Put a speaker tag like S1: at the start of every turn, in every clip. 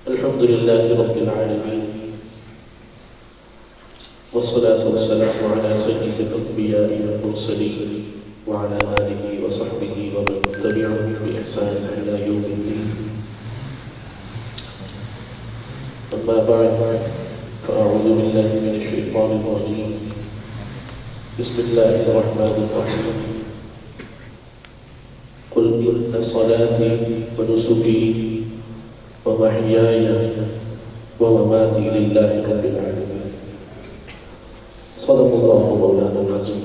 S1: الحمد لله رب العالمين والصلاة والسلام على سيد الأنبياء والمرسلين وعلى آله وصحبه ومن تبعهم بإحسان إلى يوم الدين. أما بعد فأعوذ بالله من الشيطان الرجيم. بسم الله الرحمن الرحيم. قل إن صلاتي ونسكي ومحياي ومماتي لله رب العالمين. صدق الله مولانا العظيم.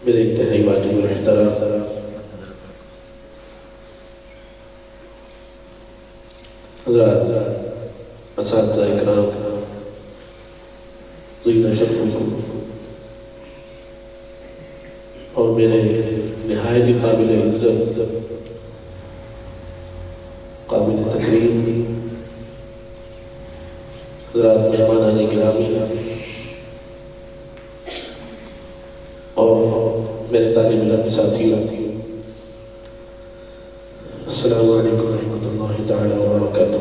S1: میرے انتہائی واجب الاحترام حضرات، اساتذہ اکرام، زیدہ شرفکم، اور میرے نہایت قابل عزت، قابل تکریم حضرات، مہمانان گرامی اور میرے طالب علم ساتھیوں، السلام علیکم ورحمۃ اللہ تعالی وبرکاتہ۔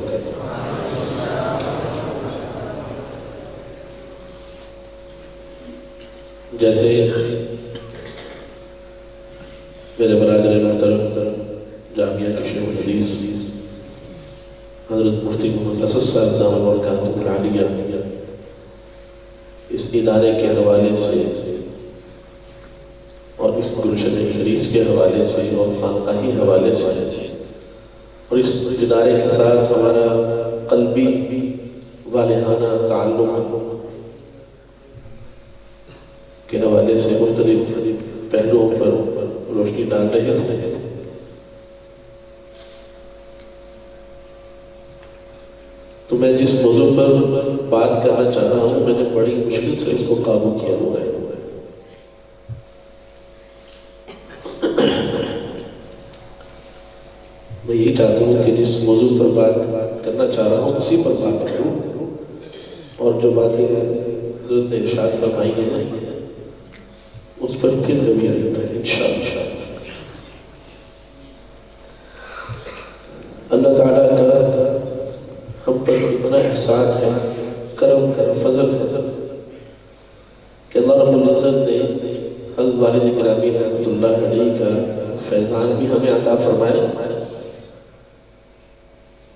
S1: جیسے میرے برادر محترم جامعہ کے شیخ الحدیث حضرت مفتی محمد اسد صاحب دامت برکاتہ العالیہ اس ادارے کے حوالے سے اور اس گلشن حدیث کے حوالے سے اور خانقاہی حوالے سے اور اس ادارے کے ساتھ ہمارا قلبی والہانہ تعلق کے حوالے سے مختلف پہلوؤں پر روشنی ڈال رہے تھے۔ تو میں جس موضوع پر بات کرنا چاہ رہا ہوں، میں نے بڑی مشکل سے اس کو قابو کیا ہوا ہے۔ میں یہی چاہتا ہوں کہ جس موضوع پر بات کرنا چاہ رہا ہوں اسی پر بات کروں، اور جو باتیں حضرت نے ارشاد فرمائی ہیں اس پر پھر کبھی آئیں گے انشاءاللہ۔ اللہ تعالیٰ کا ہم پر اتنا احسان ہے، کرم ہے، فضل ہے کہ اللہ رب العزت نے حضرت والد گرامی رحمۃ اللہ علیہ کا فیضان بھی ہمیں عطا فرمایا،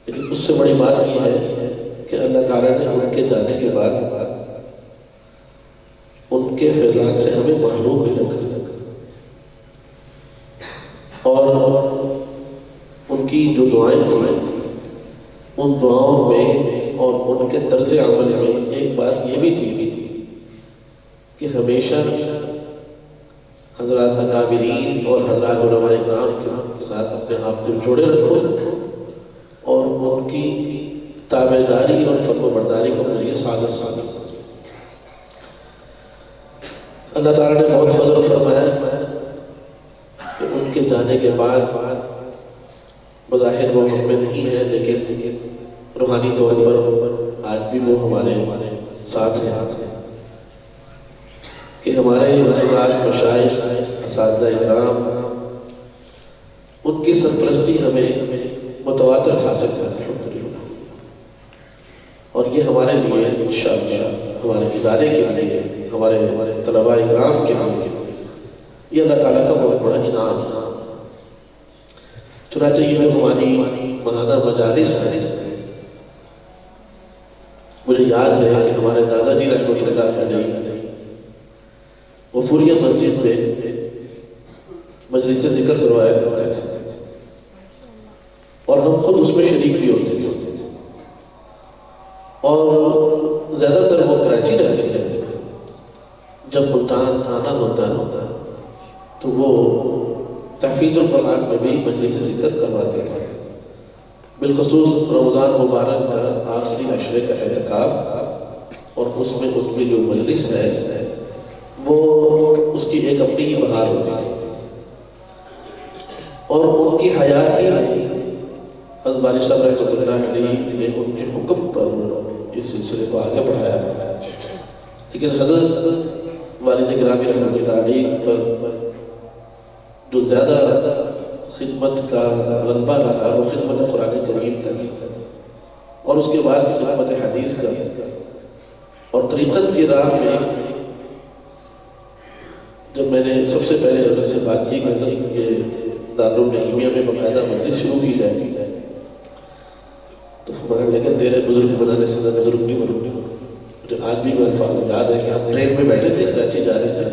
S1: لیکن اس سے بڑی بات یہ ہے کہ اللہ تعالیٰ نے ان کے جانے کے بعد ان کے فیضان سے ہمیں محروم بھی رکھا، اور ان کی جو دعائیں تھیں ان دعاؤں میں اور ان کے طرز عمل میں ایک بات یہ بھی تھی کہ ہمیشہ حضرات اکابرین اور حضرات علماء اکرام کے ساتھ اپنے آپ کو جوڑے رکھو اور ان کی تابعداری اور فرم برداری کو ذریعے سعادت ثابت۔ اللہ تعالیٰ نے بہت فضل فرمایا کہ ان کے جانے کے بعد بظاہر وہ ہم میں نہیں ہے، لیکن روحانی طور پر آج بھی وہ ہمارے ساتھ ہیں کہ ہمارے حضرات مشائخ، اساتذہ اکرام، ان کی سرپرستی ہمیں متواتر حاصل ہے اور یہ ہمارے لیے انشاءاللہ، ہمارے ادارے کے لیے، ہمارے طلباء اکرام کے لیے یہ اللہ تعالیٰ کا بہت بڑا انعام ہے۔ چنانچہ یہ جو ہماری ماہانہ مجالس ہے، مجھے یاد ہے کہ ہمارے دادا جی رحمۃ اللہ علیہ غفوریہ مسجد میں مجلس ذکر کروایا کرتے تھے اور ہم خود اس میں شریک بھی ہوتے تھے، اور زیادہ تر وہ کراچی رہتے تھے۔ جب ملتان آنا ہوتا تو وہ تحفیظ القرآن میں بھی مجلس ذکر کرواتے تھے، بالخصوص رمضان مبارک کا آخری عشرے کا اعتکاف، اور اس میں جو مجلس ہے وہ اس کی ایک اپنی ہی بہار ہوتی تھی، اور ان کی حیات ہی حضرت بانی صاحب رحمۃ اللہ علیہ نے ان کے حکم پر اس سلسلے کو آگے بڑھایا، لیکن حضرت والد گرامی رحمۃ اللہ علیہ پر جو زیادہ خدمت کا غلبہ رہا وہ خدمت قرآن کریم کا تھا، اور اس کے بعد خدمت حدیث کا، اور طریقت کی راہ میں جب میں نے سب سے پہلے حضرت سے بات کی کہ دارالعلوم میں باقاعدہ مجلس شروع کی جائے، تو فرمانے لگے تیرے بزرگ بنانے سے زیادہ بزرگ نہیں بنوں گی۔ مجھے آج بھی وہ الفاظ یاد ہے کہ ہم ٹرین میں بیٹھے تھے، کراچی جا رہے تھے،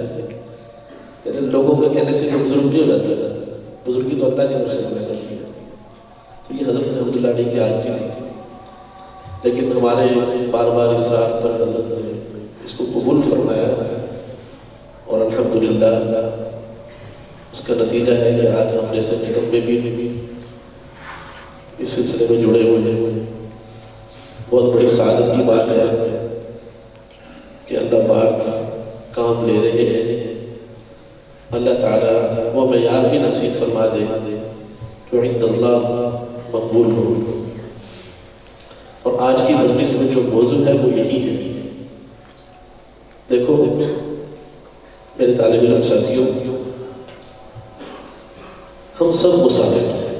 S1: کہتے لوگوں کا کہنے سے کوئی بزرگ نہیں ہو جاتا، بزرگی تو اللہ کی طرف سے ہمیں کرتی ہے۔ تو یہ حضرت رحمۃ اللہ علیہ کی عاجزی تھی، لیکن ہمارے بار بار اصرار پر حضرت نے اس کو قبول فرمایا، اور الحمدللہ اس کا نتیجہ ہے کہ آج ہم جیسے نکمے بھی اس سلسلے میں جڑے ہوئے ہیں۔ بہت بڑی سعادت کی بات ہے کہ اللہ پاک کام لے رہے ہیں، اللہ تعالیٰ وہ معیار بھی نصیب فرما دے جو عند اللہ مقبول ہو۔ اور آج کی مجلس میں جو موضوع ہے وہ یہی ہے۔ دیکھو میرے طالب علم ساتھیوں، ہم سب مسافر ہیں،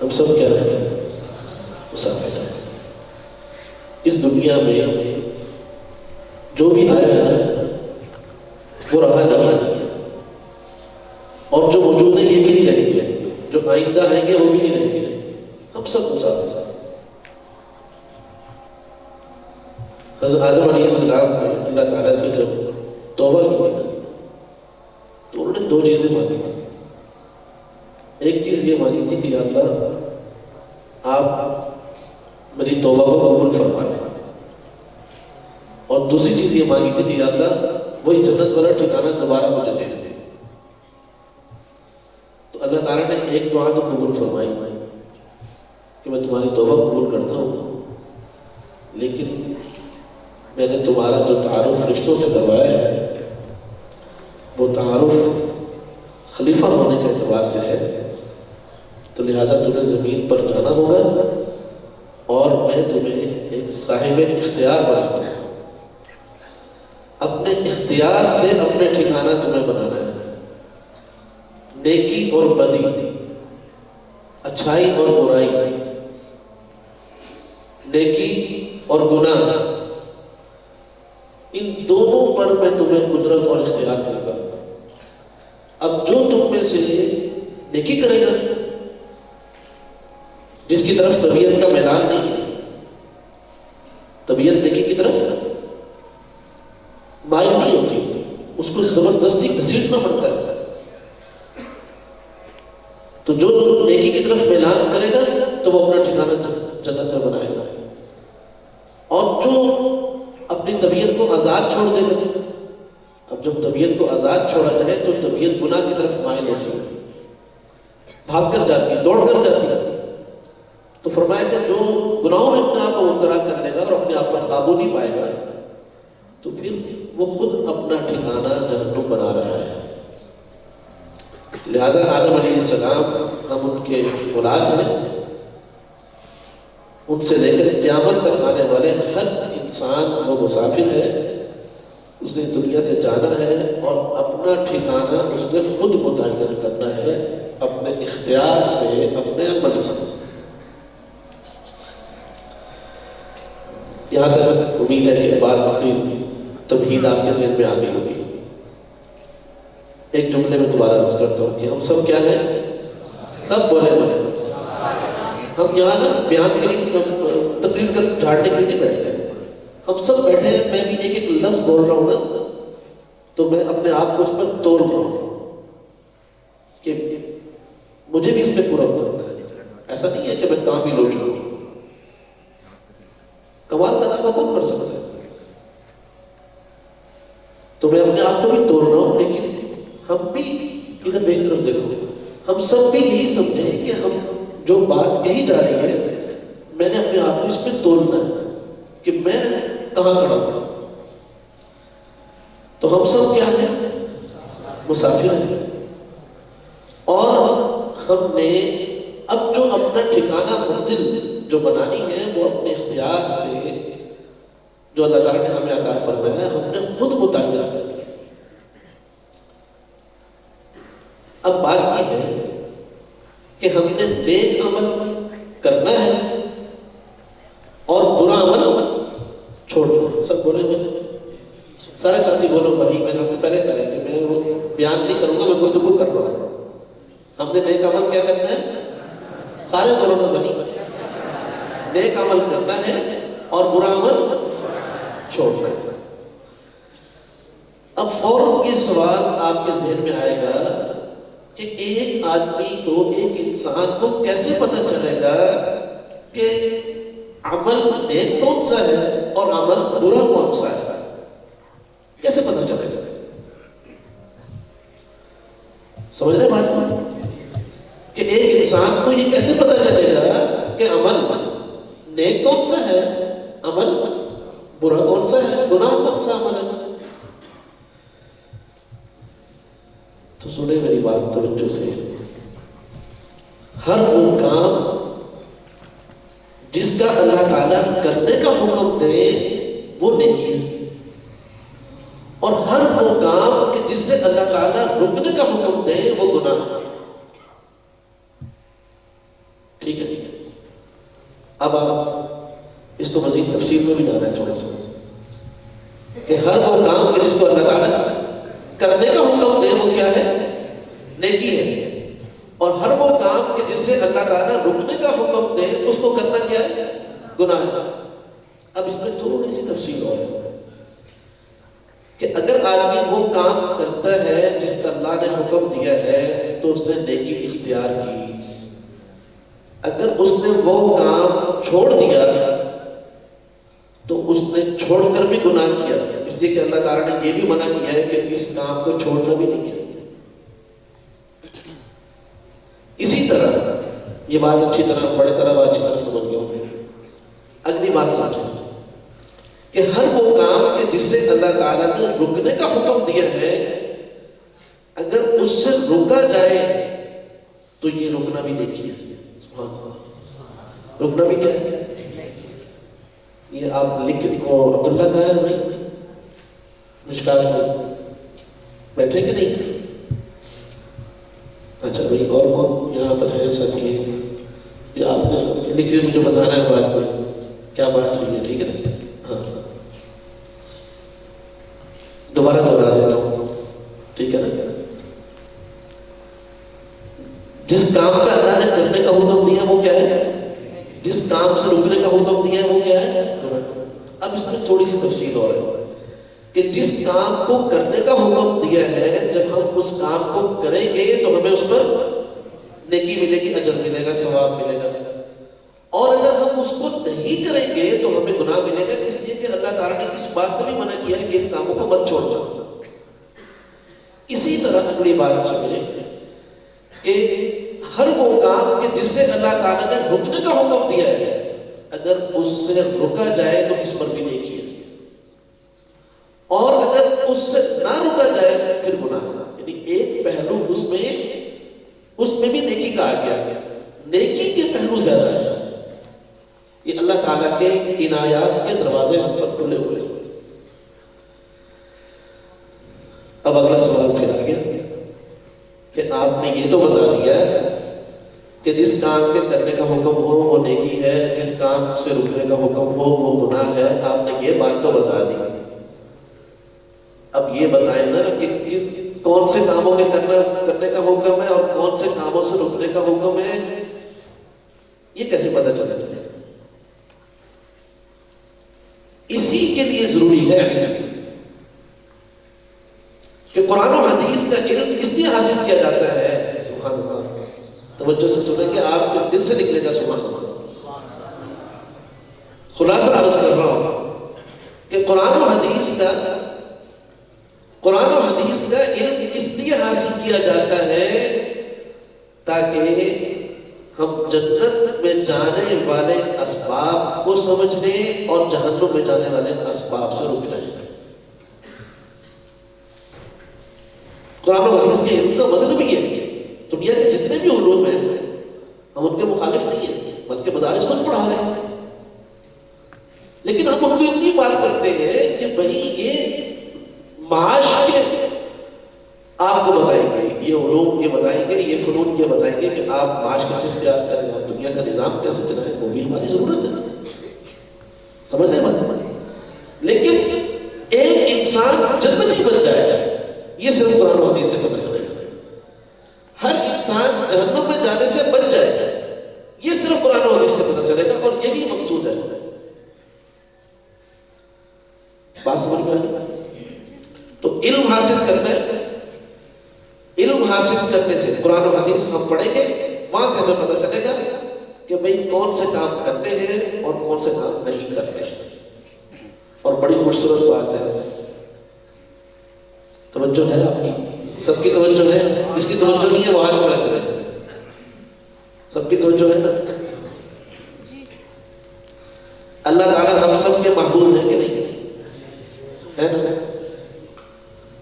S1: ہم سب کیا ہیں؟ مسافر ہیں۔ اس دنیا میں جو بھی آیا ہے وہ رہا نہیں، اور جو موجود ہے یہ بھی نہیں رہیں گے، جو آئندہ آئیں گے وہ بھی نہیں رہیں گے، ہم سب مسافر ہیں۔ حضرت آدم علیہ السلام نے اللہ تعالیٰ سے جب توبہ کی تو انہوں نے دو چیزیں مانگی تھی۔ ایک چیز یہ مانگی تھی کہ یا اللہ آپ میری توبہ کو قبول فرما لیں، اور دوسری چیز یہ مانگی تھی کہ یا اللہ وہی جنت والا ٹھکانہ دوبارہ مجھے دے دے۔ تو اللہ تعالیٰ نے ایک دعا تو قبول فرمائی کہ میں تمہاری توبہ قبول کرتا ہوں، لیکن میں نے تمہارا جو تعارف فرشتوں سے کروایا ہے وہ تعارف خلیفہ ہونے کے اعتبار سے ہے، تو لہٰذا تمہیں زمین پر جانا ہوگا، اور میں تمہیں ایک صاحب اختیار بناتا ہوں۔ اپنے اختیار سے اپنے ٹھکانہ تمہیں بنانا ہے، نیکی اور بدی، اچھائی اور برائی، نیکی اور گناہ، ان دونوں پر میں تمہیں قدرت اور اختیار دوں گا۔ اب جو تم میں سے نیکی کرے گا، جس کی طرف طبیعت کا میدان نہیں ہے، طبیعت نیکی کی طرف مائل نہیں ہوتی، اس کو زبردستی گھسیٹنا پڑتا ہے، تو جو نیکی کی طرف میلان کرے گا تو وہ اپنا ٹھکانہ جنت میں بنائے گا، اور جو اپنی طبیعت کو آزاد چھوڑ دے گا، اب جب طبیعت کو آزاد چھوڑا جائے تو طبیعت گناہ کی طرف مائل ہوتی ہے، بھاگ کر جاتی ہے، دوڑ کر جاتی ہے۔ تو فرمایا کہ جو گناہوں میں اپنے آپ کو مبتلا کر لے گا اور اپنے آپ پر قابو نہیں پائے گا، تو پھر وہ خود اپنا ٹھکانہ جہنم بنا رہا ہے۔ لہذا آدم علیہ السلام ہم ان کے اولاد ہیں، ان سے لے کر قیامت تک آنے والے ہر انسان وہ مسافر ہے، اس نے دنیا سے جانا ہے، اور اپنا ٹھکانہ اس نے خود متعین کرنا ہے، اپنے اختیار سے، اپنے عمل سے۔ یہاں تک امید ہے کہ بات اپنی تمہید آپ کے ذہن میں آ گئی ہوگی۔ ایک جملے میں دوبارہ عرض کرتا ہوں کہ ہم سب کیا ہیں؟ سب بولے بولے ہم یہاں نا بیان کے لیے تقریر کر جھاڑنے کے لیے نہیں بیٹھتے، ہم سب بیٹھے ہیں، میں بھی ایک ایک لفظ بول رہا ہوں نا تو میں اپنے آپ کو اس پر توڑ رہا ہوں کہ مجھے بھی اس پہ پورا اترنا ہے۔ ایسا نہیں ہے کہ میں کام ہی لو چھوڑوں، کمال کا دعویٰ کون کر سکتا ہے؟ تو میں اپنے آپ کو بھی توڑ رہا ہوں، لیکن ہم بھی ادھر ایک طرف دیکھو، ہم سب بھی یہی سمجھیں کہ ہم جو بات کہی جا رہی ہے میں نے اپنے آپ کو اس پہ توڑنا ہے کہ میں کہاں کھڑا ہوں۔ تو ہم سب کیا ہیں؟ مسافر ہیں، اور ہم نے اب جو اپنا ٹھکانہ منزل جو بنانی ہے وہ اپنے اختیار سے جو اللہ تعالیٰ نے ہمیں عطا فرمایا ہم نے خود مطالعہ کر لیا۔ اب بات یہ ہے کہ ہم نے نیک عمل کرنا ہے اور برا عمل چھوڑ دو۔ سب بولے گے، سارے ساتھی بولو بھائی، میں نے آپ کو پہلے کہا کہ میں وہ بیان نہیں کروں گا، میں گفتگو کر رہا ہوں۔ ہم نے نیک عمل کیا کرنا ہے؟ سارے بولو نا بھائی، نیک عمل کرنا ہے اور برا عمل چھوڑنا ہے۔ اب فوراً یہ سوال آپ کے ذہن میں آئے گا کہ ایک آدمی کو، ایک انسان کو کیسے پتہ چلے گا کہ عمل نیک کون سا ہے اور عمل برا کون سا ہے؟ کیسے پتہ چلے گا؟ سمجھ رہے بات کو؟ کہ ایک انسان کو یہ کیسے پتہ چلے گا کہ عمل نیک کون سا ہے، عمل برا کون سا ہے، گناہ کون سا عمل ہے؟ تو سنیں میری بات توجہ سے، ہر وہ کام جس کا اللہ تعالیٰ کرنے کا حکم دے وہ نیکی ہے، اور ہر وہ کام کہ جس سے اللہ تعالیٰ رکنے کا حکم دے وہ گناہ ہے۔ ٹھیک ہے؟ اب آپ اس کو مزید تفصیل میں بھی جانا ہے تھوڑا سا، کہ ہر وہ کام کہ جس کو اللہ تعالیٰ کرنے کا حکم دے وہ کیا ہے؟ نیکی ہے، اور ہر وہ کام کہ جس سے اللہ تعالیٰ رکنے کا حکم دے اس کو کرنا کیا ہے؟ گناہ ہے۔ اب اس میں تھوڑی سی تفصیل اور ہے کہ اگر آدمی وہ کام کرتا ہے جس کا اللہ نے حکم دیا ہے تو اس نے نیکی اختیار کی، اگر اس نے وہ کام چھوڑ دیا تو اس نے چھوڑ کر بھی گناہ کیا، اس لیے کہ اللہ تعالیٰ نے یہ بھی منع کیا ہے کہ اس کام کو چھوڑنا بھی نہیں ہے۔ اسی طرح یہ بات اچھی طرح بڑے طرح اچھی طرح سمجھ گئے ہوں گے۔ اگلی بات سمجھیں کہ ہر وہ کام کہ جس سے اللہ تعالیٰ نے رکنے کا حکم دیا ہے اگر اس سے روکا جائے تو یہ رکنا بھی نیکی ہے۔ سبحان اللہ، رکنا بھی کیا ہے؟ یہ آپ لکھ کو عبداللہ کا ہے بھائی مشکات میں بیٹھے کہ نہیں؟ اچھا بھائی، اور کون یہاں پر ہے ساتھی؟ یہ آپ نے لکھ کے مجھے بتانا ہے بات میں کیا بات ہوئی ہے، ٹھیک ہے نا؟ ہاں، دوبارہ دوہرا دیتا ہوں، ٹھیک ہے نا؟ جس کام کا اللہ نے کرنے کا حکم دیا وہ کیا ہے؟ جس کام سے رکنے کا حکم دیا ہے وہ کیا ہے؟ اب اس میں تھوڑی سی تفصیل اور ہے کہ جس کام کو کرنے کا حکم دیا ہے جب ہم اس کام کو کریں گے تو ہمیں اس پر نیکی ملے گی، اجر ملے گا، ثواب ملے گا، اور اگر ہم اس کو نہیں کریں گے تو ہمیں گناہ ملے گا، اس لیے کہ اللہ تعالیٰ نے اس بات سے بھی منع کیا ہے کہ ان کاموں کو مت چھوڑ جاؤ۔ اسی طرح اگلی بات سمجھیں کہ ہر وہ کام کہ جس سے اللہ تعالیٰ نے رکنے کا حکم دیا ہے اگر اس سے رکا جائے تو اس پر بھی نیکی ہے، اور اگر اس سے نہ رکا جائے پھر گناہ ہے۔ یعنی ایک پہلو اس میں بھی نیکی کا آ گیا، نیکی کے پہلو زیادہ ہے۔ یہ اللہ تعالیٰ کے عنایات کے دروازے ہم پر کھلے ہوئے۔ اب اگلا سوال پھر آ گیا کہ آپ نے یہ تو بتا دیا کہ جس کام کے کرنے کا حکم ہو وہ نیکی ہے، جس کام سے رکنے کا حکم ہو وہ گناہ ہے، آپ نے یہ بات تو بتا دی۔ اب یہ بتائیں نا کہ کون سے کاموں کے کرنے کا حکم ہے اور کون سے کاموں سے رکنے کا حکم ہے، یہ کیسے پتہ چلے گا؟ اسی کے لیے ضروری ہے کہ قرآن و حدیث کا علم اس لیے حاصل کیا جاتا ہے۔ سبحان اللہ، توجہ سے سنیں کہ آپ کے دل سے نکلے گا سبحان اللہ۔ خلاصہ عرض کر رہا ہوں کہ قرآن و حدیث کا علم اس لیے حاصل کیا جاتا ہے تاکہ ہم جنت میں جانے والے اسباب کو سمجھ لیں اور جہنم میں جانے والے اسباب سے رک جائیں۔ قرآن و حدیث کے علم کا مطلب یہ ہے دنیا کے جتنے بھی علوم ہیں ہم ان کے مخالف نہیں ہیں، بلکہ مدارس خود پڑھا رہے ہیں، لیکن ہم ان کو اتنی بات کرتے ہیں کہ بھائی یہ معاش کے آپ کو بتائیں گے، یہ علوم یہ بتائیں گے، یہ فنون یہ بتائیں گے کہ آپ معاش کیسے اختیار کریں، آپ دنیا کا نظام کیسے چلائیں، وہ بھی ہماری ضرورت ہے. سمجھ رہے بات؟ لیکن ایک انسان جنتی بن جائے گا یہ صرف قرآن و حدیث سے پتہ چلے گا. ہر انسان جہنم میں جانے سے بچ جائے گا یہ صرف قرآن و حدیث سے پتہ چلے گا، اور یہی مقصود ہے. بات سمجھ میں؟ تو علم حاصل کرنا ہے. علم حاصل کرنے سے قرآن و حدیث ہم پڑھیں گے، وہاں سے ہمیں پتہ چلے گا کہ بھئی کون سے کام کرنے ہیں اور کون سے کام نہیں کرنے ہیں. اور بڑی خوبصورت بات ہے، توجہ ہے آپ کی؟ سب کی توجہ ہے؟ جس کی توجہ نہیں ہے وہ ہاتھ کھڑا کرے. سب کی توجہ ہے نا؟ اللہ تعالیٰ ہم سب کے محبوب ہیں کہ نہیں ہے نا؟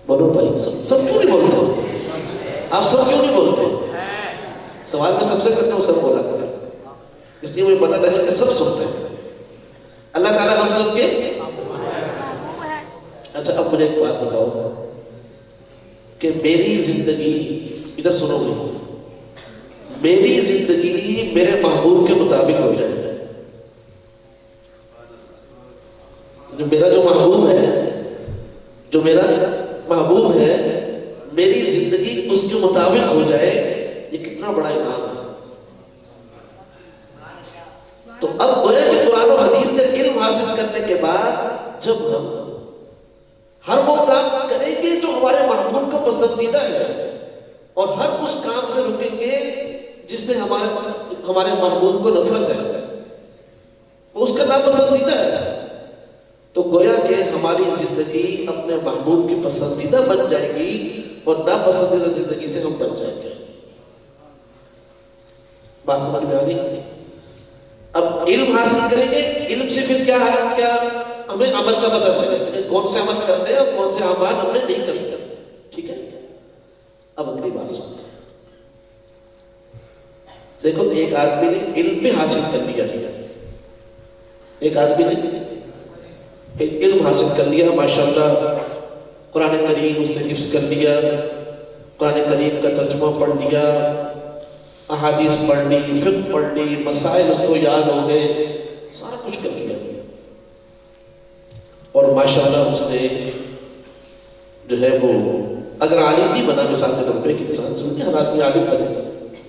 S1: بولو بھائی، سب کیوں نہیں بولتے؟ آپ سب کیوں نہیں بولتے؟ سوال میں سب سے کرتے ہوں، سب بولا کریں، اس لیے مجھے پتہ لگا کہ سب سنتے ہیں. اللہ تعالیٰ ہم سب کے. اچھا اب مجھے ایک بات بتاؤ کہ میری زندگی، ادھر سنو گے، میری زندگی میرے محبوب کے مطابق ہو جائے. جو محبوب ہے، جو میرا محبوب ہے، میری زندگی اس کے مطابق ہو جائے، یہ کتنا بڑا انعام ہے. تو اب گویا کہ قرآن و حدیث سے علم حاصل کرنے کے بعد جب ہم ہر وہ کام کریں گے جو ہمارے محبوب کا پسندیدہ ہے، اور ہر اس کام سے رکیں گے جس سے ہمارے محبوب کو نفرت ہے، وہ اس کا ناپسندیدہ ہے، تو گویا کہ ہماری زندگی اپنے محبوب کی پسندیدہ بن جائے گی اور ناپسندیدہ زندگی سے ہم بچ جائیں گے. بات سمجھ میں آ گئی؟ اب علم حاصل کریں گے، علم سے پھر کیا ہمیں عمل کا پتہ چلے گا کہ کون سے عمل کرنے ہیں اور کون سے اعمال ہم نے نہیں کرنے. ٹھیک ہے؟ اب اگلی بات سنتے ہیں. دیکھو ایک آدمی نے علم بھی حاصل کر لیا، ایک آدمی نے علم حاصل کر لیا، ماشاءاللہ قرآن کریم اس نے حفظ کر لیا، قرآن کریم کا ترجمہ پڑھ لیا، احادیث پڑھ لی، فقہ پڑھ لی، مسائل اس کو یاد ہو گئے، سارا کچھ کر لیا، اور ماشاءاللہ اس نے جو ہے وہ اگر عالم نہیں بنا، مثال کے طور پہ ایک انسان ضروری ہر آدمی عالم بنے،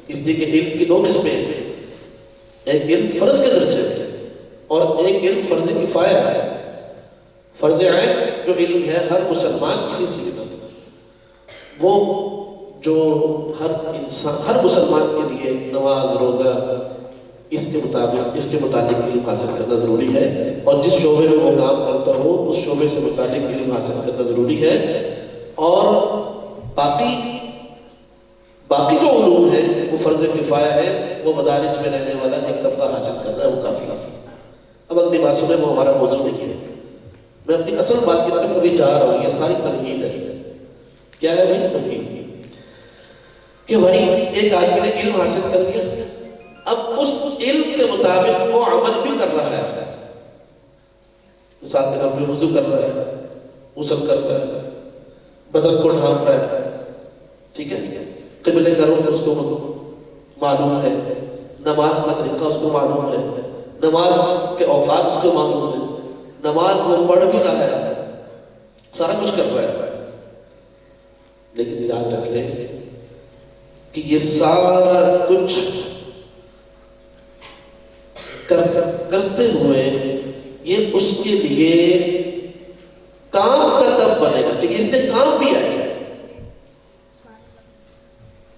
S1: اس لیے کہ علم کی دو قسمیں ہیں، ایک علم فرض کے درجے ہے اور ایک علم فرض کفایہ ہے. فرض عین جو علم ہے ہر مسلمان کے لیے سیدھا، وہ جو ہر مسلمان کے لیے نماز روزہ اس کے متعلق علم حاصل کرنا ضروری ہے، اور جس شعبے میں وہ کام کرتا ہو اس شعبے سے متعلق علم حاصل کرنا ضروری ہے. اور باقی جو علوم ہے وہ فرض کفایہ ہے، وہ مدارس میں رہنے والا ایک طبقہ حاصل کر رہا ہے، وہ کافی ہے. اب اگلی بات سنیں، وہ ہمارا موضوع نہیں ہے، میں اپنی اصل بات کی طرف ابھی جا رہا ہوں. یہ ساری تمہید ہے. کیا ہے بھائی؟ تمہید. کہ بھائی ایک آدمی نے علم حاصل کر لیا، اب اس علم کے مطابق وہ عمل بھی کر رہا ہے. مثال کے طور پہ وضو کر رہا ہے، غسل کر رہا ہے، بدن کو ڈھانپ رہا ہے، ٹھیک ہے، قبلے کا رخ اس کو معلوم ہے، نماز کا طریقہ اس کو معلوم ہے، نماز کے اوقات اس کو معلوم ہے، نماز وہ پڑھ بھی رہا ہے، سارا کچھ کر رہا ہے. لیکن یاد رکھ لیں کہ یہ سارا کچھ کرتے ہوئے یہ اس کے لیے کام کا تب بنے گا کہ اس نے کام بھی آئے.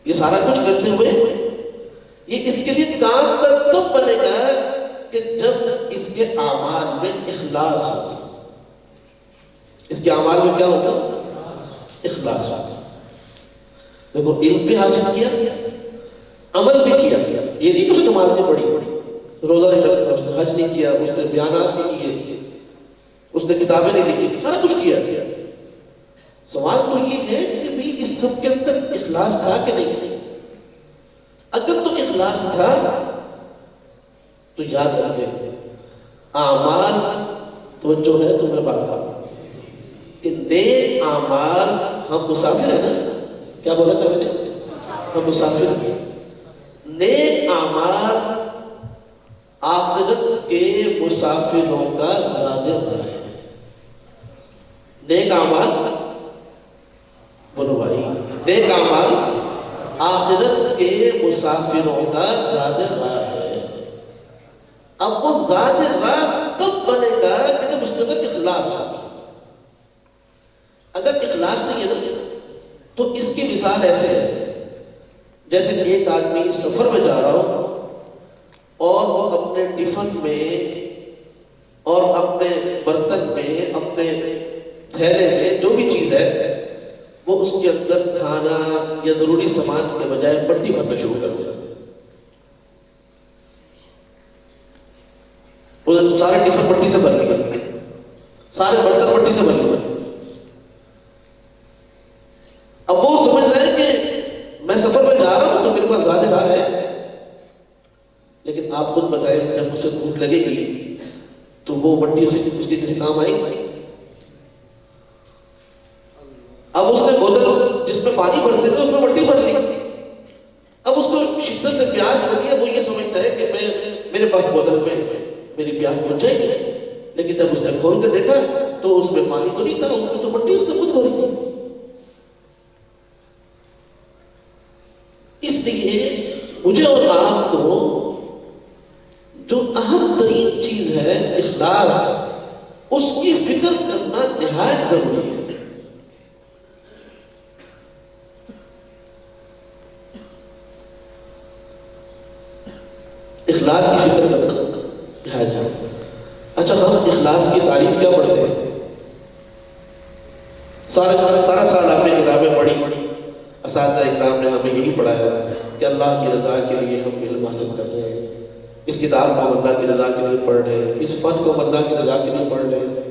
S1: یہ سارا کچھ کرتے ہوئے یہ اس کے لیے کام کا تب بنے گا کہ جب اس کے اعمال میں اخلاص ہوگا. اس کے اعمال میں کیا ہوگا؟ اخلاص ہوگا. دیکھو علم بھی حاصل کیا، عمل بھی کیا. یہ نہیں کہ اس نے نماز نہیں پڑھی، روزہ نہیں رکھا، اس نے حج نہیں کیا، اس نے بیانات نہیں کیے، اس نے کتابیں نہیں لکھی، سارا کچھ کیا. سوال تو یہ ہے کہ بھئی اس سب کے اندر اخلاص تھا کہ نہیں؟ اگر تو اخلاص تھا تو یاد رکھیں اعمال توجہ ہے تو میں بات کروں کہ نیک اعمال، ہم مسافر ہیں نا، کیا بولا تھا میں نے؟ ہم مسافر ہیں. نیک اعمال آخرت کے مسافروں کا زادر ہے. نیک اعمال، بولو بھائی، نیک اعمال آخرت کے مسافروں کا زادر ہے. اب وہ زادر راہ تب بنے گا کہ جب اس کے اندر اخلاص ہو. اگر اخلاص نہیں ہے نا تو اس کی مثال ایسے ہے جیسے ایک آدمی سفر میں جا رہا ہو اور وہ اپنے ٹفن میں اور اپنے برتن میں، اپنے تھیلے میں جو بھی چیز ہے وہ اس کے اندر کھانا یا ضروری سامان کے بجائے مٹی بھرنا شروع کر دیا. سارے ٹفن مٹی سے بھر لیا، سارے برتن مٹی سے بھر لیا. اب وہ سمجھ رہے ہیں کہ میں سفر میں جا رہا ہوں تو میرے پاس زیادہ راہ ہے، لیکن آپ خود بتائیں جب اسے بھوک لگے گی تو وہ مٹی اس کے کسی کام آئے گی؟ اب اس نے بوتل جس میں پانی بھرتے تھے اس میں مٹی بھر لی. اب اس کو شدت سے پیاس لگی ہے، وہ یہ سمجھتا ہے کہ میرے پاس بوتل میں میری پیاس بچ جائے گی، لیکن جب اس نے کھول کے دیکھا تو اس میں پانی تو نہیں تھا، اس میں تو مٹی اس نے خود بھری تھی. اس لیے مجھے اور آپ کو جو اہم ترین چیز ہے اخلاص، اس کی فکر کرنا نہایت ضروری ہے. اخلاص کی فکر کرنا نہایت ضروری ہے. اچھا، ہم اخلاص کی تعریف کیا پڑھتے ہیں؟ سارا سال آپ نے کتابیں پڑھی، اساتذہ اکرام نے ہمیں یہی پڑھایا کہ اللہ کی رضا کے لیے ہم علم حاصل کر رہے ہیں، اس کتاب کو اللہ کی رضا کے لیے پڑھ رہے ہیں، اس فن کو اللہ کی رضا کے لیے پڑھ رہے ہیں.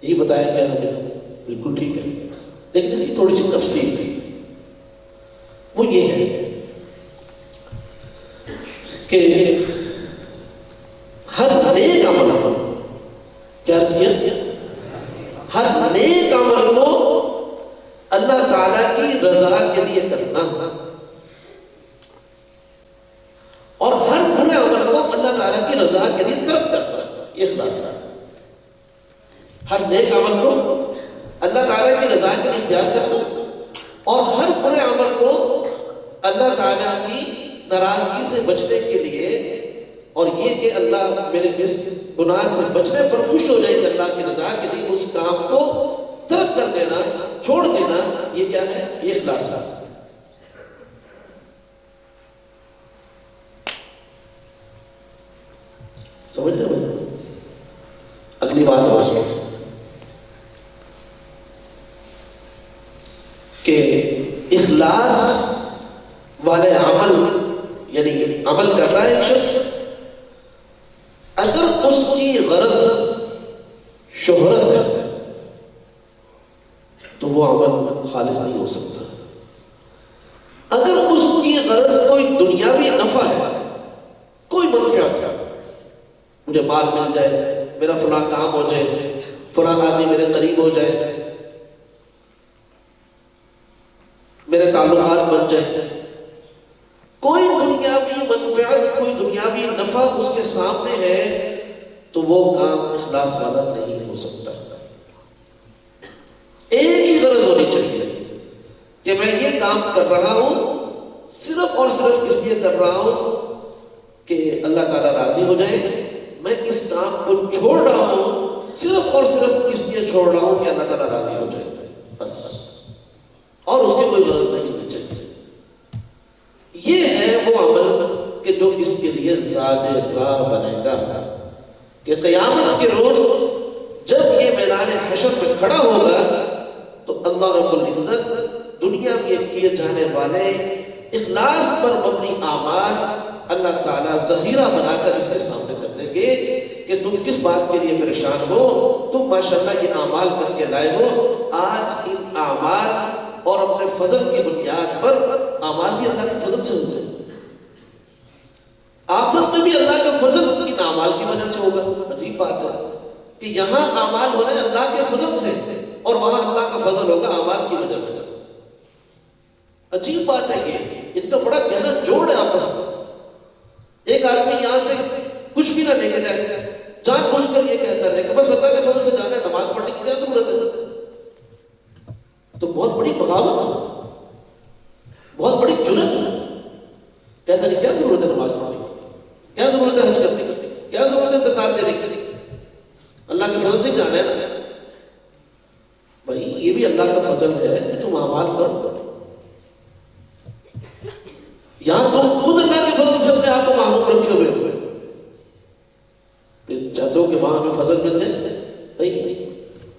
S1: یہی بتایا گیا ہمیں، بالکل ٹھیک ہے. لیکن اس کی تھوڑی سی تفصیل تھی، وہ یہ ہے کہ ہر نیک عمل کو، کیا عرض کیا؟ ہر نیک عمل کو اللہ تعالیٰ کی رضا کے لیے کرنا، اور ہر برے عمل کو اللہ تعالیٰ کی رضا کے لیے ترک کرنا. یہ اخلاص ہے. ہر نیک عمل کو اللہ تعالیٰ کی رضا کے لیے اختیار کرنا، اور ہر برے عمل کو اللہ تعالیٰ کی ناراضگی سے بچنے کے لیے، اور یہ کہ اللہ میرے اس گناہ سے بچنے پر خوش ہو جائے کہ اللہ کی رضا کے لیے اس کام کو ترک کر دینا، چھوڑ دینا. یہ کیا ہے؟ یہ اخلاص ہے. سمجھ رہے ہو؟ اگلی بات اور سمجھ کہ اخلاص والے عمل، یعنی عمل کر رہا ہے ایک شخص، اگر اس کی غرض شہرت ہے تو وہ عمل خالص نہیں ہو سکتا. اگر اس کی غرض کوئی دنیاوی نفع ہے، کوئی منفعت ہے، مجھے مال مل جائے، میرا فلاں کام ہو جائے، فلاں آدمی میرے قریب ہو جائے، میرے تعلقات بن جائیں، کوئی دنیاوی منفعت، کوئی دنیاوی نفع اس کے سامنے ہے تو وہ کام اخلاص والا نہیں ہو سکتا. ایک ہی غرض ہونی چاہیے کہ میں یہ کام کر رہا ہوں صرف اور صرف اس لیے کر رہا ہوں کہ اللہ تعالیٰ راضی ہو جائے. میں اس کام کو چھوڑ رہا ہوں صرف اور صرف اس لیے چھوڑ رہا ہوں کہ اللہ تعالیٰ راضی ہو جائے، بس، اور اس کی کوئی غرض نہیں ہونی چاہیے. یہ ہے وہ عمل کہ جو اس کے لیے زاد راہ بنے گا کہ قیامت کے روز جب یہ میدان حشر میں کھڑا ہوگا تو اللہ رب العزت دنیا میں کیے جانے والے اخلاص پر مبنی اعمال اللہ تعالیٰ ذخیرہ بنا کر اس کے سامنے کر دیں گے کہ تم کس بات کے لیے پریشان ہو، تم ماشاءاللہ یہ اعمال کر کے لائے ہو. آج ان اعمال اور اپنے فضل کی بنیاد پر اعمال بھی اللہ کے فضل سے ہو جائے. آخرت میں بھی اللہ کا فضل ان اعمال کی وجہ سے ہوگا. عجیب بات ہے کہ یہاں اعمال ہو رہے ہیں اللہ کے فضل سے اور وہاں اللہ کا فضل ہوگا اعمال کی وجہ سے. عجیب بات ہے یہ، ان کا بڑا گہرا جوڑ ہے آپس میں. ایک آدمی یہاں سے کچھ بھی نہ لے کے جائے، جان بوجھ کر یہ کہتا ہے کہ بس اللہ کے فضل سے جانا ہے، نماز پڑھنے کی کیا ضرورت ہے؟ تو بہت بڑی بغاوت ہے، بہت بڑی جرت ہے. کہتا ہے کیا ضرورت ہے نماز پڑھنے کی، کیا ضرورت ہے حج کرنے کی، کیا ضرورت ہے زکات دینے کی، اللہ کے فضل سے جانا ہے نا. بھائی یہ بھی اللہ کا فضل ہے کہ تم اعمال کرو. یہاں تم خود اللہ کے فضل سے اپنے آپ کو محروم رکھے ہوئے پھر چاہتے ہو کہ وہاں ہمیں فضل مل جائے. بھائی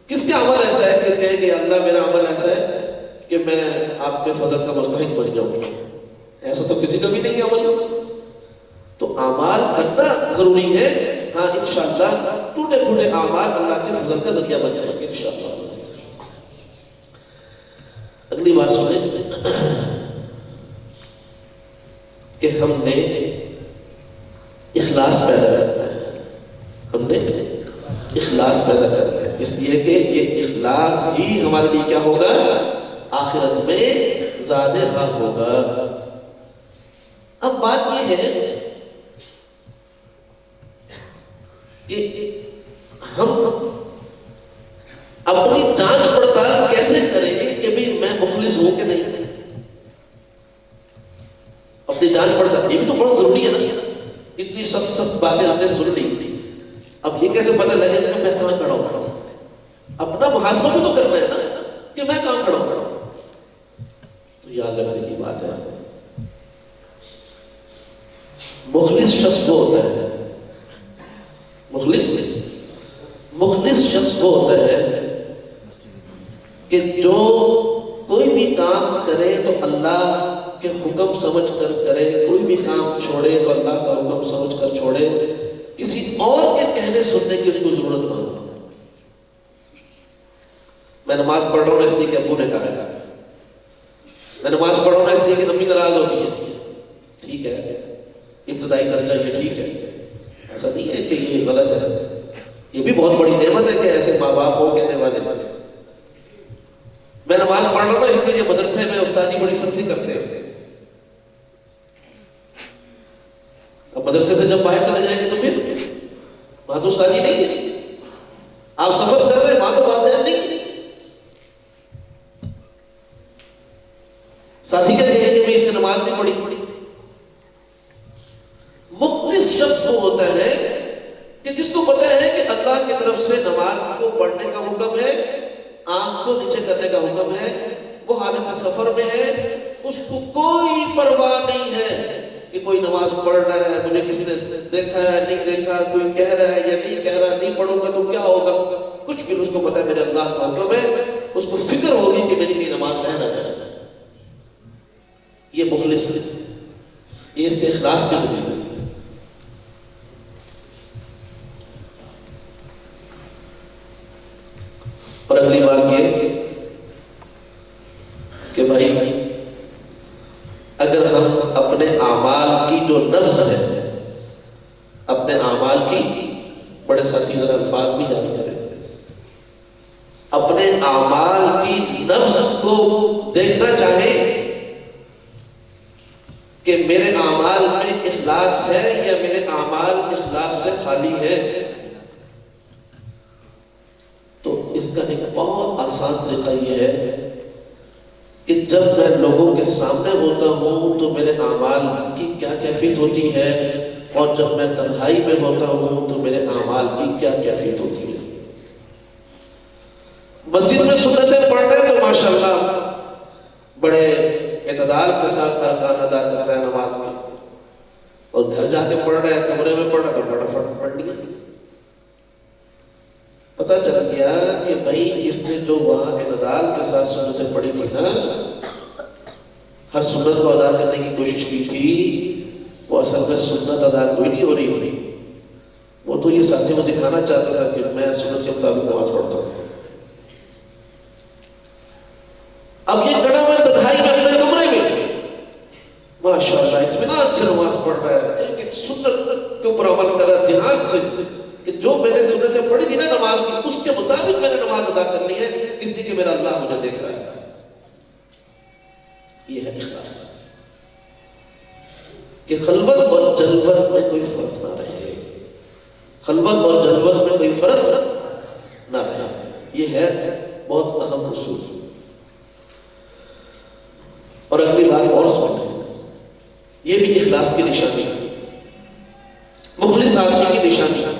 S1: کس کا عمل ایسا ہے کہ کہے کہ اللہ میرا عمل ایسا ہے کہ میں آپ کے فضل کا مستحق بن جاؤں گا؟ ایسا تو کسی کا بھی نہیں عمل. تو اعمال کرنا ضروری ہے. ہاں انشاءاللہ ٹوٹے پھوٹے اعمال اللہ کے فضل کا ذریعہ بن جائیں گے انشاءاللہ. اگلی بات سنیں کہ ہم نے اخلاص پیدا کرنا ہے. ہم نے اخلاص پیدا کرنا ہے اس لیے کہ یہ اخلاص ہی ہمارے لیے کیا ہوگا؟ آخرت میں زیادہ راہ ہوگا. اب بات یہ ہے کہ ہم اپنی جانچ پڑتال کیسے کریں کہ بھی میں مخلص ہوں کہ نہیں. اپنی جانچ پڑتال یہ بھی تو بہت ضروری ہے نا. اتنی سخت باتیں ہم نے سن لی، اب یہ کیسے پتہ لگے گا کہ میں کہاں کھڑا ہوں؟ اپنا محاسبہ بھی تو کرنا ہے نا کہ میں کہاں کھڑا ہوں. تو یاد رکھنے کی بات ہے مخلص شخص وہ ہوتا ہے، مخلص شخص وہ ہوتا ہے کہ جو کوئی بھی کام کرے تو اللہ کے حکم سمجھ کر کرے، کوئی بھی کام چھوڑے تو اللہ کا حکم سمجھ کر چھوڑے، کسی اور کے کہنے سننے کی اس کو ضرورت نہ ہو. میں نماز پڑھ رہا ہوں اس لیے کہ ابو نے کہا ہے، میں نماز پڑھ رہا ہوں اس لیے کہ امی ناراض ہوتی ہے. ٹھیک ہے، ابتدائی درجہ یہ ٹھیک ہے، ایسا نہیں ہے کہ یہ غلط ہے. یہ بھی بہت بڑی نعمت ہے کہ ایسے ماں باپ ہو کہنے والے. میں نماز پڑھ رہا ہوں اس لیے کہ مدرسے میں استاد جی بڑی سختی کرتے ہیں. اب مدرسے سے جب باہر چلے جائیں گے تو پھر وہاں تو استاد جی نہیں ہے. آپ سفر کر رہے ہیں، وہاں تو والدین نہیں ہے. ساتھی کہتے ہیں کہ میں اس نے نماز نہیں پڑھی. مخلص شخص وہ ہوتا ہے کہ جس کو پتہ ہے کہ اللہ کی طرف سے نماز کو پڑھنے کا حکم ہے، آنکھ کو نیچے کرنے کا حکم ہے، وہ حالت سفر میں ہے، اس کو کوئی پرواہ نہیں ہے کہ کوئی نماز پڑھ رہا ہے، مجھے کسی نے دیکھا ہے نہیں دیکھا، کوئی کہہ رہا ہے یا نہیں کہہ رہا، نہیں پڑھوں گا تو کیا ہوگا، کچھ بھی. اس کو پتہ ہے میرے اللہ کا حکم ہے، اس کو فکر ہوگی کہ میری کوئی نماز رہ نہ جائے. یہ مخلص ہے، یہ اس کے اخلاص کے ذریعے. اور اگلی بات یہ کہ بھائی اگر ہم اپنے اعمال کی جو نفس ہے، اپنے اعمال کی، بڑے ساتھی ذرا الفاظ بھی یاد کریں، اپنے اعمال کی نفس کو دیکھنا چاہیں کہ میرے اعمال میں اخلاص ہے یا میرے اعمال اخلاص سے خالی ہے، تو اس کا ایک بہت آسان طریقہ یہ ہے کہ جب میں لوگوں کے سامنے ہوتا ہوں تو میرے اعمال کی کیا کیفیت ہوتی ہے، اور جب میں تنہائی میں ہوتا ہوں تو میرے اعمال کی کیا کیفیت ہوتی ہے. مسجد میں سنتیں پڑھ رہے ہیں تو ماشاءاللہ بڑے اعتدال کے ساتھ ارکان ادا کر رہے ہیں نماز کا، اور گھر جا کے پڑھ رہے ہیں، کمرے میں پڑھ رہے ہیں تو فٹافٹ پڑھ لیا. پتہ چل گیا کہ بھائی اس نے جو وہاں اعتدال کے ساتھ سنتیں پڑھی تھی نا، ہر سنت کو ادا کرنے کی کوشش کی تھی، وہ اصل میں سنت ادا کوئی نہیں ہو رہی تھی. وہ تو یہ ساتھی کو دکھانا چاہتا تھا کہ میں سنت کے مطابق نماز پڑھتا ہوں. اب یہ کڑا میں تنہائی میں اپنے کمرے میں ماشاءاللہ اطمینان سے نماز پڑھ رہا ہے، ایک ایک سنت کے اوپر عمل کر رہا ہے، دھیان سے کہ جو میں نے سنتیں پڑھی تھی نا نماز کی اس کے مطابق میں نے نماز ادا کرنی ہے، اس لیے کہ میرا اللہ مجھے دیکھ رہا ہے۔ یہ ہے اخلاص، کہ خلوت اور جلوت میں کوئی فرق نہ رہے، خلوت اور جلوت میں کوئی فرق نہ رہے۔ یہ ہے بہت اہم اصول۔ اور اگلی بات اور سنیں، یہ بھی اخلاص کی نشانی ہے، مخلص آدمی کی نشانی ہے،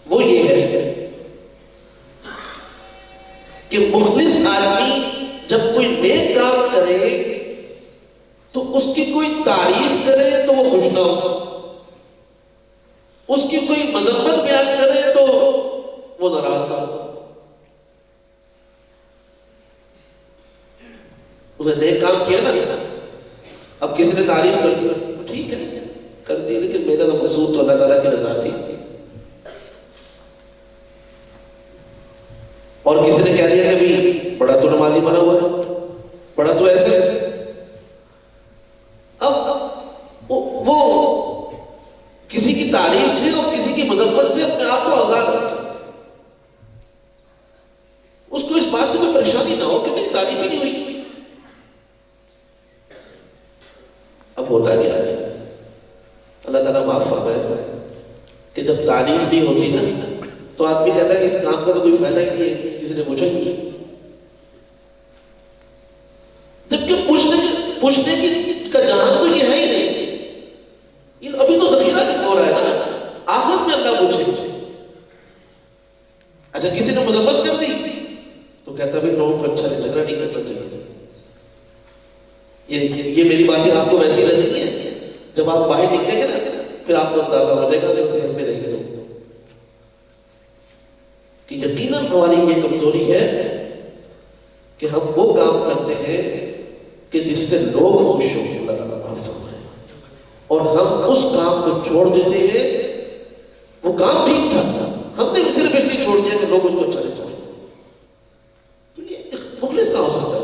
S1: وہ یہ ہے کہ مخلص آدمی جب کوئی نیک کام کرے تو اس کی کوئی تعریف کرے تو وہ خوش نہ ہو، اس کی کوئی مذمت بیان کرے تو وہ ناراض نہ ہو۔ اس نے نیک کام کیا نا، اب کسی نے تعریف کر دی، ٹھیک ہے کر دی، لیکن میرا تو مقصود تو اللہ تعالیٰ کی رضا تھی۔ اور کسی نے کہہ دیا کہ بھی بڑا تو نمازی بنا ہوا ہے، بڑا تو ایسے اب وہ کسی کی تعریف سے اور کسی کی مذمت سے اپنے آپ کو آزاد رکھے، اس کو اس بات سے کوئی پریشانی نہ ہو کہ میری تعریف ہی نہیں ہوئی۔ اب ہوتا کیا ہے، اللہ تعالیٰ معاف فرمائے کہ جب تعریف نہیں ہوتی نا تو آدمی کہتا ہے کہ اس کام کا تو کوئی فائدہ ہی نہیں ہے، کسی نے پوچھا ہی نہیں، جبکہ پوچھنے کی کا جہان تو یہ ہے ہی نہیں، یہ ابھی تو ذخیرہ ہو رہا ہے نا، آخرت میں اللہ پوچھے۔ اچھا کسی نے مذمت کر دی تو کہتا ہے لوگوں کو اچھا نہیں، جھگڑا نہیں کرنا چاہیے، یہ میری باتیں آپ کو ویسی لگتی ہیں، جب آپ باہر نکلیں گے نا پھر آپ کو اندازہ ہو جائے گا میرے ذہن میں رہے گی تو کہ یقیناً ہماری یہ کمزوری ہے کہ ہم وہ کام کرتے ہیں کہ جس سے لوگ خوش ہوں، اللہ تعالیٰ معاف فرمائے، اور ہم اس کام کو چھوڑ دیتے ہیں۔ وہ کام ٹھیک تھا، ہم نے صرف اس لیے چھوڑ دیا کہ لوگ اس کو اچھا نہیں سمجھتے، تو یہ مخلص کہاں ہو سکتا ہے؟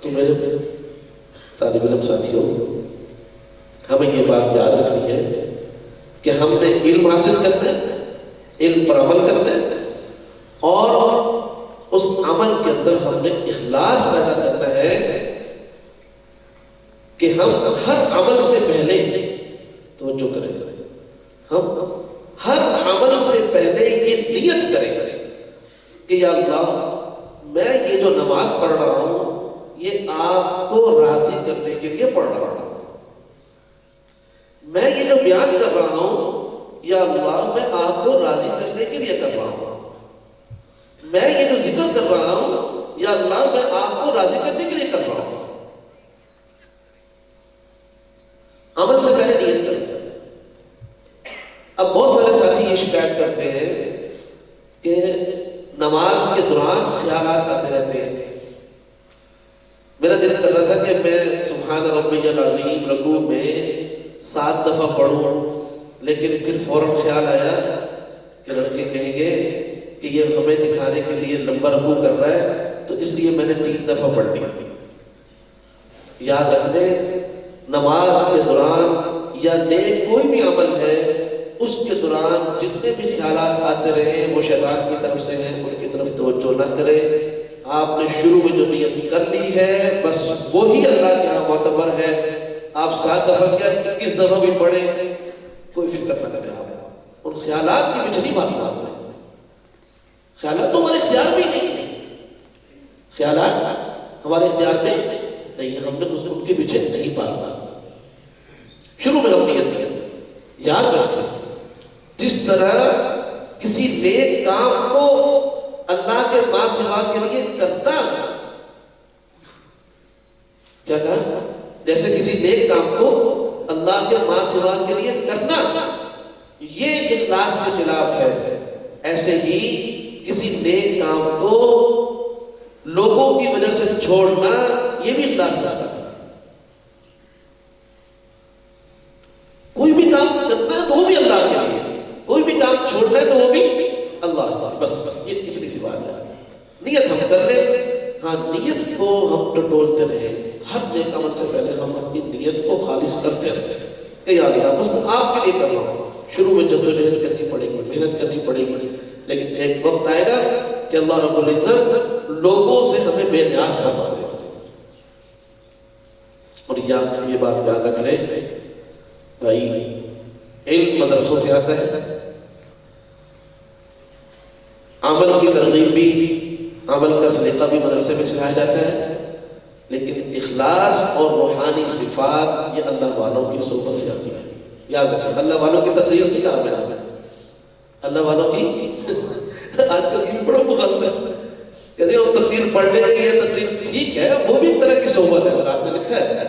S1: تو میرے طالب علم ساتھیوں، ہمیں یہ بات یاد رکھنی ہے کہ ہم نے علم حاصل کرنا ہے، علم پر عمل کرنا ہے، اور اس عمل کے اندر ہم نے اخلاص پیدا کرنا ہے کہ ہم ہر عمل سے پہلے توجہ کریں، ہم ہر عمل سے پہلے یہ نیت کریں کہ یا اللہ میں یہ جو نماز پڑھ رہا ہوں یہ آپ کو راضی کرنے کے لیے پڑھ رہا ہوں، میں یہ جو بیان کر رہا ہوں یا اللہ میں آپ کو راضی کرنے کے لیے کر رہا ہوں، میں یہ جو ذکر کر رہا ہوں یا اللہ میں آپ کو راضی کرنے کے لیے کر رہا ہوں۔ عمل سے پہلے نیت کریں۔ اب بہت سارے ساتھی یہ شکایت کرتے ہیں کہ نماز کے دوران خیالات آتے رہتے ہیں۔ میرا دل کر رہا تھا کہ میں سبحان ربی العظیم رکوع میں 7 دفعہ پڑھوں، لیکن پھر فوراً خیال آیا کہ لڑکے کہیں گے کہ یہ ہمیں دکھانے کے لیے لمبا رکوع کر رہا ہے، تو اس لیے میں نے 3 دفعہ پڑھ لی۔ یاد رکھنے، نماز کے دوران یا نیک کوئی بھی عمل ہے اس کے دوران جتنے بھی خیالات آتے رہے وہ شیطان کی طرف سے ہیں، ان کی طرف توجہ نہ کریں۔ آپ نے شروع میں جو نیت کر لی ہے بس وہی اللہ کے یہاں معتبر ہے۔ آپ 7 دفعہ کیا 21 دفعہ بھی پڑھیں، کوئی فکر نہ کریں، آپ ان خیالات کی پیچھے نہیں بھاگنا۔ خیالات تو ہمارے اختیار میں نہیں ہیں، خیالات ہمارے اختیار میں نہیں ہے، ہم نے ان کے پیچھے نہیں بھاگنا۔ شروع میں ہم نیت کریں، یاد رکھیں جس طرح کسی نیک کام کو اللہ کے ماں سوا کے لیے کرنا، کیا کہا؟ جیسے کسی نیک کام کو اللہ کے ماں سوا کے لیے کرنا یہ اخلاص کے خلاف ہے، ایسے ہی کسی نیک کام کو لوگوں کی وجہ سے چھوڑنا یہ بھی اخلاص کا خلاف ہے۔ کوئی بھی کام کرنا ہے تو وہ بھی اللہ کے لیے، کوئی بھی کام چھوڑنا ہے تو وہ بھی اللہ کے لیے، بس یہ اتنی سی بات ہے۔ نیت ہم کر لیں، ہاں نیت کو ہم ٹٹولتے رہیں، ہر نیک عمل سے پہلے ہم اپنی نیت کو خالص کرتے رہیں۔ کہ یا اللہ بس میں آپ کے لیے کر رہا ہوں. شروع میں جدوجہد کرنی پڑے گی، محنت کرنی پڑے گی، لیکن ایک وقت آئے گا کہ اللہ رب العزت لوگوں سے ہمیں بے نیاز فرما دے گا. اور یہ بات یاد رکھ لیں بھائی، علم مدرسوں سے آتا ہے، عمل کی ترغیب بھی، عمل کا سلیقہ بھی مدرسے میں سکھایا جاتا ہے، لیکن اخلاص اور روحانی صفات یہ اللہ والوں کی صحبت سے آتی ہے. یاد رکھیں، اللہ والوں کی تقریر نہیں کہا میں نے، اللہ والوں کی آج کل کی بڑا مغلط ہے، کہتے ہیں وہ تقریر پڑھنے گئی ہے، تقریر ٹھیک ہے، وہ بھی ایک طرح کی صحبت ہے. آپ نے لکھا ہے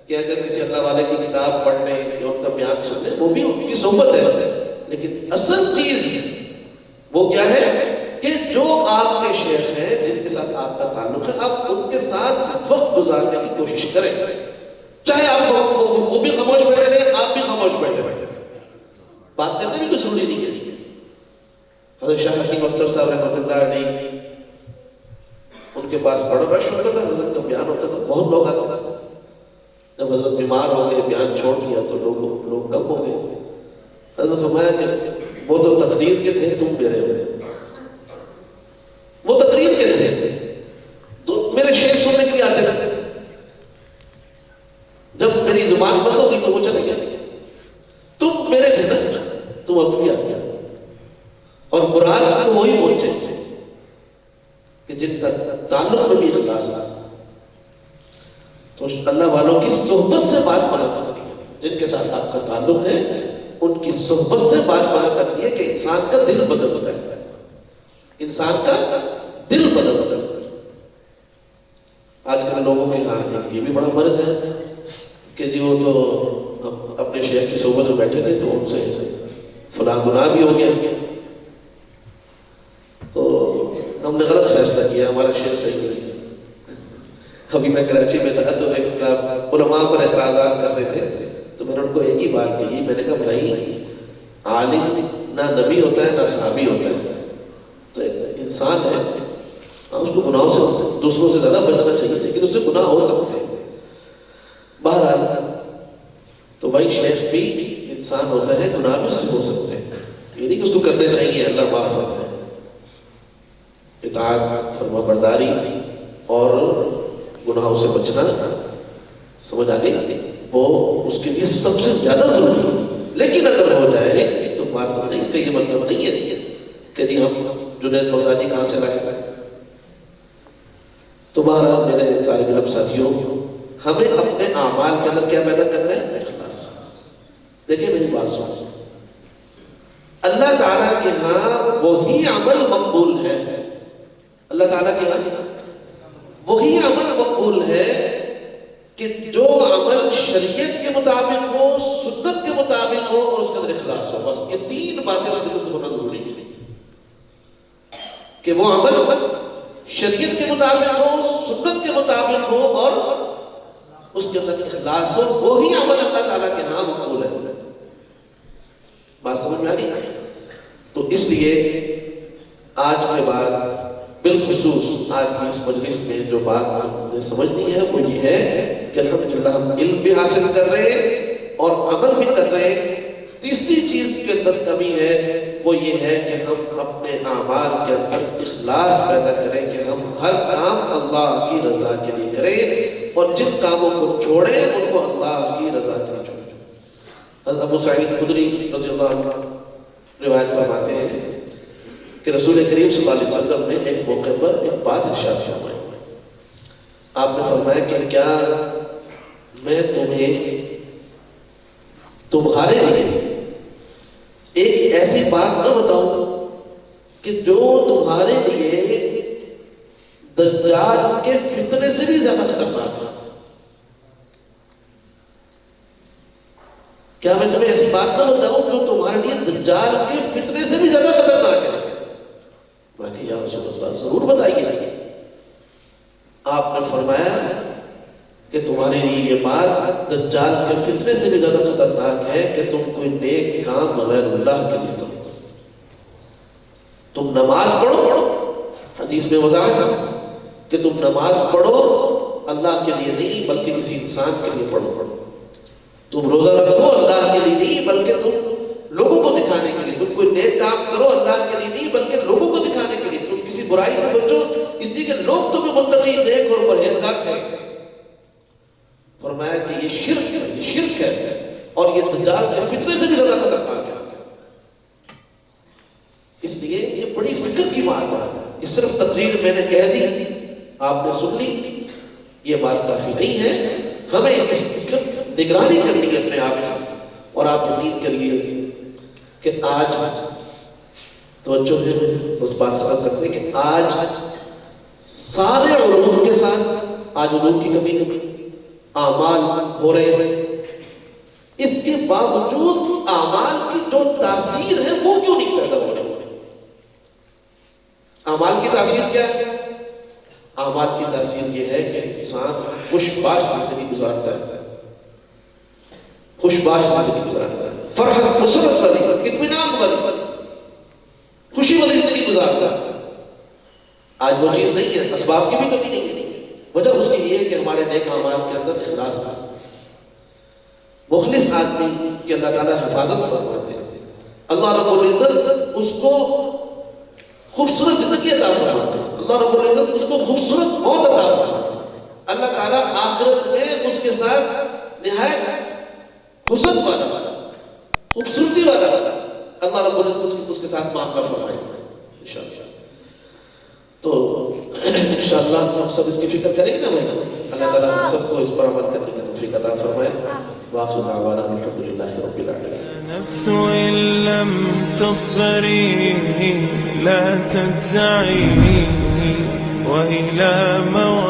S1: کہ اگر کسی اللہ والے کی کتاب پڑھنے یا ان کا بیان سننے، وہ بھی ان کی صحبت ہے، لیکن اصل چیز وہ کیا ہے کہ جو آپ کے شیخ ہیں، جن کے ساتھ آپ کا تعلق ہے، آپ ان کے ساتھ وقت گزارنے کی کوشش کریں، چاہے آپ وہ بھی خاموش بیٹھے رہے، آپ بھی خاموش بیٹھے رہے، بات کرنے بھی کوئی ضروری نہیں ہے. حضرت شاہ حکیم اختر صاحب رحمۃ اللہ علیہ، ان کے پاس بڑا رش ہوتا تھا، حضرت کا بیان ہوتا تھا، بہت لوگ آتے تھے. جب حضرت بیمار ہو گئے، بیان چھوڑ دیا تو لوگ کم ہو گئے. حضرت فرمایا کہ وہ تو تقریر کے تھے، تم میرے ہو. وہ تقریر کے تھے تو میرے شعر سننے کے لیے آتے تھے، جب میری زبان بند ہو گئی تو وہ چلے گئے. تم میرے تھے نا، تم اب بھی آتے ہو. اور قرآن کو وہی پہنچے کہ جن کا تعلق میں بھی اخلاص ہے. تو اللہ والوں کی صحبت سے بات بنا کرتی ہے، جن کے ساتھ آپ کا تعلق ہے ان کی صحبت سے بات بنا کرتی ہے کہ انسان کا دل بدلتا ہے، انسان کا دل بدلتا ہے. آج کل لوگوں کے ہاں یہ بھی بڑا مرض ہے کہ جی وہ تو اپنے شیخ کی صحبت میں بیٹھے تھے تو ان سے فلاں گناہ بھی ہو گیا، تو ہم نے غلط فیصلہ کیا، ہمارا شیخ صحیح نہیں ہے. ابھی میں کراچی میں تھا تو ایک صاحب علماء پر اعتراضات کر رہے تھے، تو میں نے ان کو ایک ہی بات کہی، میں نے کہا بھائی عالم نہ نبی ہوتا ہے نہ صحابی ہوتا ہے، تو ایک انسان ہے، اس کو گناہوں سے دوسروں سے زیادہ بچنا چاہیے، لیکن اس سے گناہ ہو سکتے ہیں. بہرحال تو بھائی شیخ بھی انسان ہوتا ہے، گناہ بھی اس سے ہو سکتے ہیں، یہ نہیں کہ اس کو کرنے چاہیے، اللہ معاف کرتا ہے. اطاعت، فرما برداری اور گناہوں سے بچنا، سمجھ آ گئی، وہ اس کے لیے سب سے زیادہ ضروری ہے. لیکن اگر ہو جائے تو بات سمجھیں، اس کا یہ مطلب نہیں ہے کہ جی ہم جنید بغدادی کہاں سے لائے. تو بہرحال میرے طالب علم ساتھیوں، ہمیں اپنے اعمال کے اندر کیا پیدا کرنا ہے؟ اخلاص. دیکھیں میری بات سنیں، اللہ تعالیٰ کے ہاں وہی عمل مقبول ہے، اللہ تعالیٰ کے ہاں وہی عمل مقبول ہے کہ جو عمل شریعت کے مطابق ہو، سنت کے مطابق ہو اور اس کے اندر اخلاص ہو. بس یہ تین باتیں اس کے اندر ہونا ضروری ہے کہ وہ عمل شریعت کے مطابق ہو، سنت کے مطابق ہو اور اس کے اندر اخلاص ہو. وہی عمل اللہ تعالیٰ کے ہاں مقبول ہے. بات سمجھ میں آ گئی؟ تو اس لیے آج کے بعد بالخصوص آج کی اس مجلس میں جو بات آپ نے سمجھنی ہے وہ یہ ہے کہ الحمدللہ ہم علم بھی حاصل کر رہے ہیں اور عمل بھی کر رہے ہیں. تیسری چیز کے اندر کمی ہے وہ یہ ہے کہ ہم اپنے اعمال کے اندر اخلاص پیدا کریں کہ ہم ہر کام اللہ کی رضا کے لیے کریں اور جن کاموں کو چھوڑیں ان کو اللہ کی رضا کے لیے چھوڑیں. حضرت ابو سعید خدری رضی اللہ عنہ روایت فرماتے ہیں کہ رسول کریم صلی اللہ علیہ وسلم نے ایک موقع پر ایک بات ارشاد فرمائی. آپ نے فرمایا کہ کیا میں تمہیں تمہارے لیے ایک ایسی بات نہ بتاؤں کہ جو تمہارے لیے دجال کے فتنے سے بھی زیادہ خطرناک ہے. کیا میں تمہیں ایسی بات نہ بتاؤں جو تمہارے لیے دجال کے فتنے سے بھی زیادہ خطرناک ہے؟ میں کہ یا رسول اللہ ضرور بتائیے. آپ نے فرمایا کہ تمہارے لیے یہ بات دجال کے فتنے سے بھی زیادہ خطرناک ہے کہ تم کوئی نیک کام غیر اللہ کے لیے کرو. تم نماز پڑھو، حدیث میں وضاحت ہے کہ تم نماز پڑھو اللہ کے لیے نہیں بلکہ کسی انسان کے لیے پڑھو. تم روزہ رکھو اللہ کے لیے نہیں بلکہ تم لوگوں کو دکھانے کے لیے، تم کوئی نیک کام کرو اللہ کے لیے نہیں بلکہ لوگوں کو دکھانے کے لیے، تم کسی برائی سے بچو اسی کے لوگ تمہیں متقی، نیک اور پرہیزگار کریں۔ فرمایا کہ یہ شرک ہے اور یہ دجال کے فتنے سے بھی زیادہ خطرناک ہے۔ اس لیے یہ بڑی فکر کی بات ہے، یہ صرف تقریر میں نے کہہ دی آپ نے سن لی یہ بات کافی نہیں ہے، ہمیں اس فکر نگرانی کرنی ہے اپنے آپ کی۔ اور آپ یقین کریے کہ آج توجہ ہے، اس بات ختم کرتے ہیں کہ آج سارے علوم کے ساتھ آج علوم کی کمی اعمال ہو رہے ہیں، اس کے باوجود اعمال کی جو تاثیر ہے وہ کیوں نہیں پیدا ہو رہی؟ اعمال کی تاثیر کیا ہے؟ اعمال کی تاثیر یہ ہے کہ انسان خوش باش زندگی گزارتا ہے، خوش باش زندگی گزارتا ہے، فرحت مسرت والی، اطمینان والی، خوشی والی زندگی گزارتا ہے۔ آج وہ چیز نہیں ہے، اسباب کی بھی کمی نہیں ہے، وجہ اس کی یہ ہے کہ ہمارے نیک اعمال کے اندر اخلاص ہے۔ مخلص آدمی کی اللہ تعالیٰ حفاظت فرماتے ہیں، اللہ رب العزت اس کو خوبصورت زندگی عطا فرماتے ہیں، اللہ رب العزت اس کو خوبصورت موت عطا فرماتے ہیں، اللہ تعالیٰ آخرت میں اس کے ساتھ نہایت حسن والا خوبصورتی والا اللہ رب العزت اس کے ساتھ معاملہ فرمائے انشاءاللہ۔ تو انشاءاللہ ہم سب اس کی فکر کریں گے نا بھائی، اللہ تعالیٰ ہم سب کو اس پر عمل کرنے کی توفیق عطا فرمائے۔ وآخر دعوانا الحمدللہ رب العالمین۔
S2: نفس إن لم تظفري لا تجزعي وإلى موعد